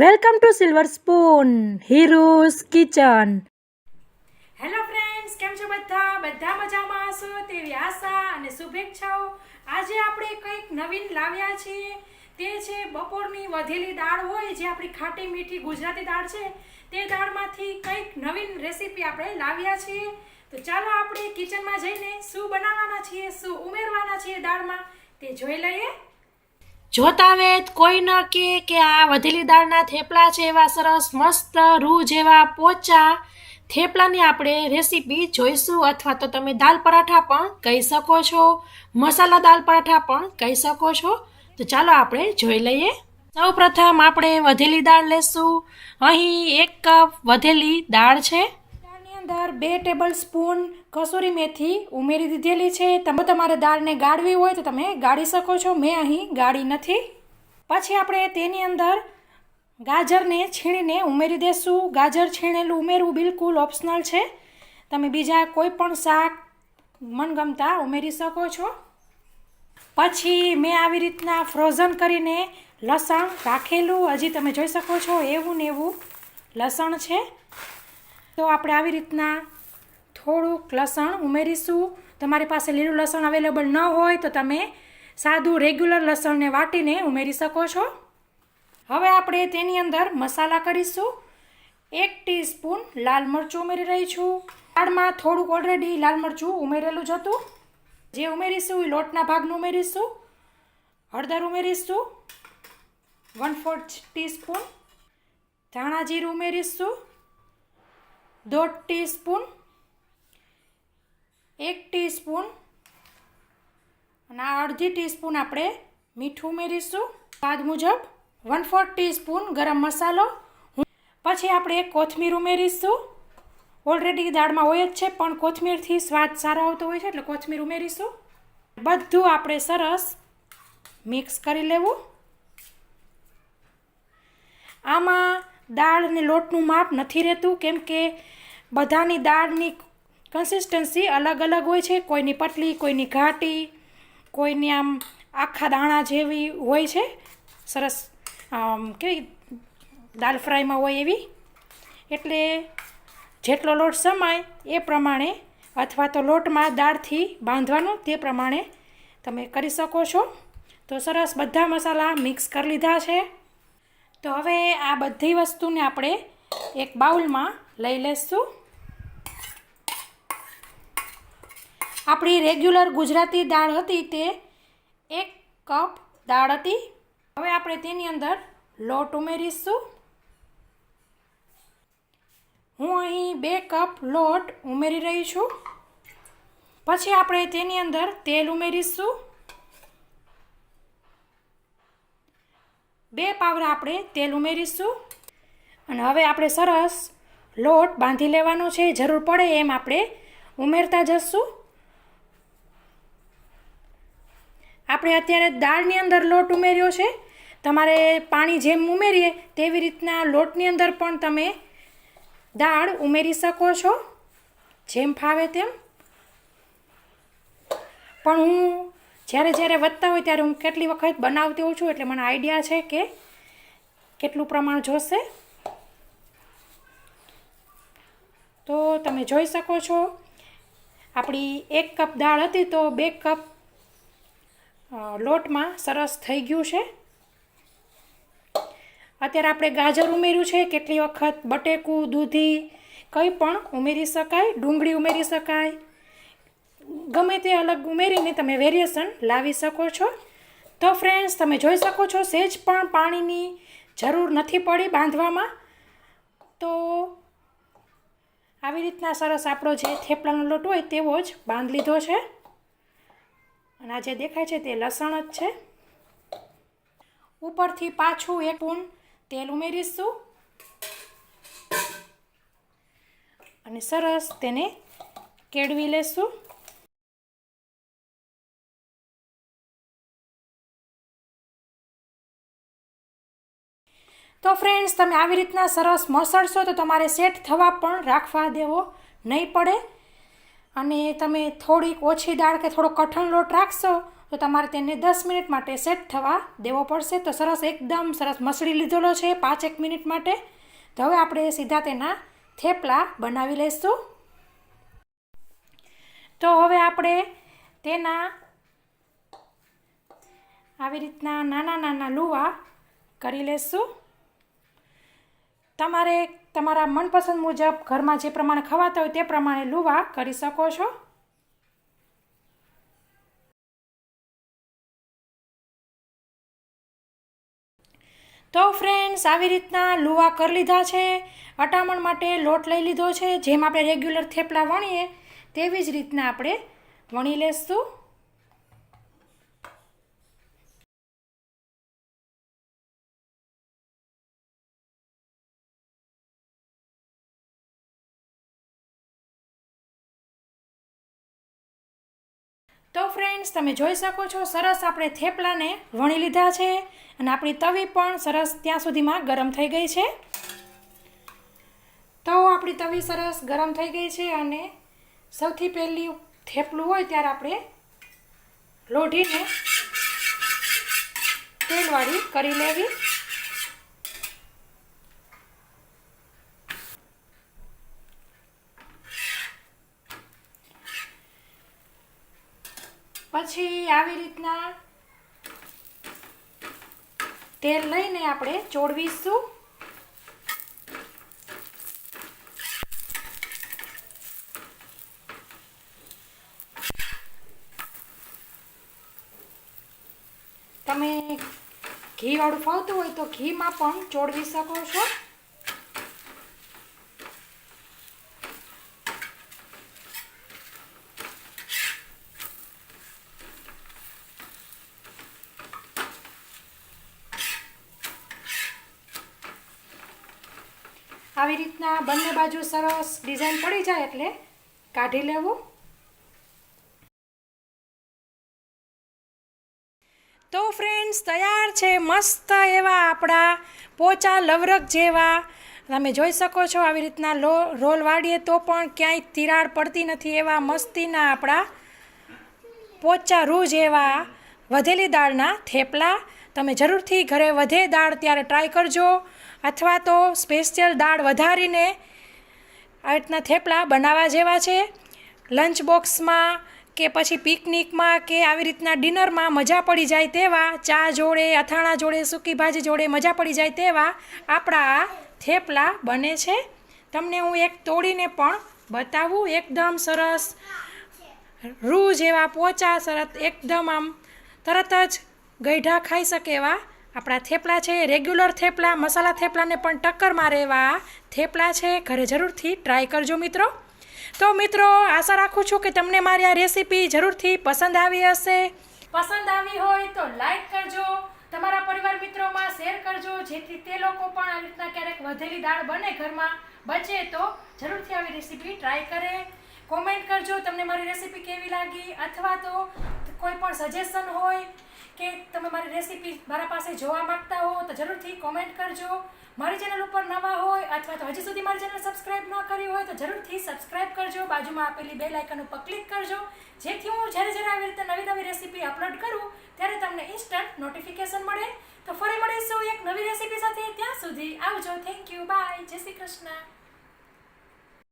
Welcome to silver spoon heroes kitchen. Hello friends, કેમ છો બધા મજામાં હશો તેવી આશા અને શુભેચ્છાઓ. આજે આપણે કંઈક નવીન લાવ્યા છીએ. તે છે બપોરની વધેલી દાળ હોય, જે આપણી ખાટી મીઠી ગુજરાતી દાળ છે, તે દાળમાંથી કંઈક નવીન રેસીપી આપણે લાવ્યા છીએ. તો ચાલો આપણે કિચનમાં જઈને શું બનાવવાના છીએ, શું ઉમેરવાના છીએ દાળમાં, તે જોઈ લઈએ. જોતા વેત કોઈ ન કે આ વધેલી દાળના થેપલા છે, એવા સરસ મસ્ત રૂ જેવા પોચા થેપલાની આપણે રેસીપી જોઈશું, અથવા તો તમે દાલ પરાઠા પણ કહી શકો છો, મસાલા દાલ પરાઠા પણ કહી શકો છો. તો ચાલો આપણે જોઈ લઈએ. સૌ પ્રથમ આપણે વધેલી દાળ લેશું. અહીં 1 કપ વધેલી દાળ છે. દાળની અંદર 2 ટેબલ સ્પૂન કસૂરી મેથી ઉમેરી દીધેલી છે. તમે તમારે દાળને ગાળવી હોય તો તમે ગાળી શકો છો, મેં અહીં ગાળી નથી. પછી આપણે તેની અંદર ગાજરને છીણીને ઉમેરી દેશું. ગાજર છીણેલું ઉમેરવું બિલકુલ ઓપ્શનલ છે. તમે બીજા કોઈ પણ શાક મનગમતા ઉમેરી શકો છો. પછી મેં આવી રીતના ફ્રોઝન કરીને લસણ રાખેલું, હજી તમે જોઈ શકો છો એવું ને એવું લસણ છે. તો આપણે આવી રીતના થોડુંક લસણ ઉમેરીશું. તમારી પાસે લીલું લસણ અવેલેબલ ન હોય તો તમે સાદું રેગ્યુલર લસણને વાટીને ઉમેરી શકો છો. હવે આપણે તેની અંદર મસાલા કરીશું. 1 ટીસ્પૂન લાલ મરચું ઉમેરી રહી છું. દાળમાં થોડુંક ઓલરેડી લાલ મરચું ઉમેરેલું જ હતું. જે ઉમેરીશું એ લોટના ભાગનું ઉમેરીશું. હળદર ઉમેરીશું 1/4 ટીસ્પૂન. ધાણા જીરું ઉમેરીશું 1/2 ટીસ્પૂન. 1 ટીસ્પૂન અને 1/2 ટીસ્પૂન આપણે મીઠું ઉમેરીશું. સ્વાદ મુજબ 1/4 ટીસ્પૂન ગરમ મસાલો. પછી આપણે કોથમીર ઉમેરીશું. ઓલરેડી દાળમાં હોય જ છે, પણ કોથમીરથી સ્વાદ સારો આવતો હોય છે, એટલે કોથમીર ઉમેરીશું. બધું આપણે સરસ મિક્સ કરી લેવું. આમાં દાળ અને લોટનું માપ નથી રહેતું, કેમ કે બધાની દાળની કન્સિસ્ટન્સી અલગ અલગ હોય છે. કોઈની પતલી, કોઈની ઘાટી, કોઈની આમ આખા દાણા જેવી હોય છે, સરસ કેવી દાલ ફ્રાયમાં હોય એવી. એટલે જેટલો લોટ સમાય એ પ્રમાણે, અથવા તો લોટમાં દાળથી બાંધવાનું તે પ્રમાણે તમે કરી શકો છો. તો સરસ બધા મસાલા મિક્સ કરી લીધા છે. તો હવે આ બધી વસ્તુને આપણે એક બાઉલમાં લઈ લઈશું. આપણી રેગ્યુલર ગુજરાતી દાળ હતી તે 1 કપ દાળ હતી. હવે આપણે તેની અંદર લોટ ઉમેરીશું. હું અહીં 2 કપ લોટ ઉમેરી રહી છું. પછી આપણે તેની અંદર તેલ ઉમેરીશું. 2 પાવરા આપણે તેલ ઉમેરીશું. અને હવે આપણે સરસ લોટ બાંધી લેવાનો છે. જરૂર પડે એમ આપણે ઉમેરતા જશું. આપણે અત્યારે દાળની અંદર લોટ ઉમેર્યો છે. તમારે પાણી જેમ ઉમેરીએ તેવી રીતના લોટની અંદર પણ તમે દાળ ઉમેરી શકો છો, જેમ ફાવે તેમ. પણ હું જ્યારે વધતા હોય ત્યારે હું કેટલી વખત બનાવતી હોઉં છું, એટલે મને આઈડિયા છે કે કેટલું પ્રમાણ જોશે. તો તમે જોઈ શકો છો આપણી 1 કપ દાળ હતી તો 2 કપ લોટમાં સરસ થઈ ગયું છે. અત્યારે આપણે ગાજર ઉમેર્યું છે. કેટલી વખત બટેકું, દૂધી કંઈ પણ ઉમેરી શકાય, ડુંગળી ઉમેરી શકાય. ગમે તે અલગ ઉમેરીને તમે વેરિએશન લાવી શકો છો. તો ફ્રેન્ડ્સ, તમે જોઈ શકો છો સહેજ પણ પાણીની જરૂર નથી પડી બાંધવામાં. તો આવી રીતના સરસ આપણો જે થેપલાનો લોટ હોય તેવો જ બાંધી લીધો છે. અને આ જે દેખાય છે તે લસણ જ છે. ઉપરથી પાછું 1 સ્પૂન તેલ ઉમેરીશું અને સરસ તેને કેળવી લેશું. તો ફ્રેન્ડ્સ, તમે આવી રીતના સરસ મસળશો તો તમારે સેટ થવા પણ રાખવા દેવો નહીં પડે. અને તમે થોડીક ઓછી દાળ કે થોડો કઠણ લોટ રાખશો તો તમારે તેને 10 મિનિટ માટે સેટ થવા દેવો પડશે. તો સરસ એકદમ સરસ મસળી લીધેલો છે 5-1 મિનિટ માટે. તો હવે આપણે સીધા તેના થેપલા બનાવી લઈશું. તો હવે આપણે તેના આવી રીતના નાના નાના લુવા કરી લઈશું. તમારે તમારા મનપસંદ મુજબ ઘરમાં જે પ્રમાણે ખવાતા હોય તે પ્રમાણે લુવા કરી શકો છો. તો ફ્રેન્ડ્સ, આવી રીતના લુવા કરી લીધા છે. અટામણ માટે લોટ લઈ લીધો છે. જેમ આપણે રેગ્યુલર થેપલા વણીએ તેવી જ રીતના આપણે વણી લઈશું. તો ફ્રેન્ડ્સ, તમે જોઈ શકો છો સરસ આપણે થેપલાને વણી લીધા છે અને આપણી તવી પણ સરસ ત્યાં સુધીમાં ગરમ થઈ ગઈ છે. તો આપણી તવી સરસ ગરમ થઈ ગઈ છે અને સૌથી પહેલી થેપલું હોય ત્યારે આપણે લોઢીને તેલવાળી કરી લેવી. પછી આવી રીતના તેલ લઈને આપણે ચોળવીશું. તમે ઘીવાળું ફાવતું હોય તો ઘીમાં પણ ચોળવી શકો છો. આવી રીતના બંને બાજુ સરસ ડિઝાઇન પડી જાય એટલે કાઢી લેવું. તો ફ્રેન્ડ્સ, તૈયાર છે મસ્ત એવા આપણા પોચા લવરક જેવા. તમે જોઈ શકો છો આવી રીતના રોલ વાળીએ તો પણ ક્યાંય તિરાડ પડતી નથી એવા મસ્તીના આપણા પોચા રૂ જેવા વધેલી દાળના થેપલા. તમે જરૂરથી ઘરે વધે દાળ ત્યારે ટ્રાય કરજો, અથવા તો સ્પેશિયલ દાળ વધારીને આવી રીતના થેપલા બનાવવા જેવા છે. લંચ બોક્સમાં કે પછી પિકનિકમાં કે આવી રીતના ડિનરમાં મજા પડી જાય તેવા, ચા જોડે, અથાણા જોડે, સૂકી ભાજી જોડે મજા પડી જાય તેવા આપણા આ થેપલા બને છે. તમને હું એક તોડીને પણ બતાવું. એકદમ સરસ રૂ જેવા પોચા, સરસ એકદમ આમ તરત જ ગઈઢા ખાઈ શકે એવા આપણા થેપલા છે. રેગ્યુલર થેપલા, મસાલા થેપલાને પણ ટક્કર મારે એવા થેપલા છે. ઘરે જરૂરથી ટ્રાય કરજો મિત્રો. તો મિત્રો, આશા રાખું છું કે તમને મારી આ રેસીપી જરૂરથી પસંદ આવી હશે. પસંદ આવી હોય તો લાઈક કરજો, તમારા પરિવાર મિત્રોમાં શેર કરજો, જેથી તે લોકો પણ આવી રીતના ક્યારેક વધેલી દાળ બને ઘરમાં બચે તો જરૂરથી આવી રેસીપી ટ્રાય કરે. કોમેન્ટ કરજો તમને મારી રેસીપી કેવી લાગી, અથવા તો કોઈ પણ સજેશન હોય કે તમે મારી રેસીપી મારા પાસે જોવા માંગતા હો તો જરૂરથી કોમેન્ટ કરજો. મારી ચેનલ ઉપર નવા હોય અથવા તો હજી સુધી મારી ચેનલ સબસ્ક્રાઇબ ન કરી હોય તો જરૂરથી સબસ્ક્રાઇબ કરજો. બાજુમાં આપેલી બેલ આઇકન ઉપર ક્લિક કરજો, જેથી હું જ્યારે આવી રીતે નવી રેસીપી અપલોડ કરું ત્યારે તમને ઇન્સ્ટન્ટ નોટિફિકેશન મળે. તો ફરી મળીશું એક નવી રેસીપી સાથે. ત્યાં સુધી આવજો. Thank you. બાય. જય શ્રી કૃષ્ણ.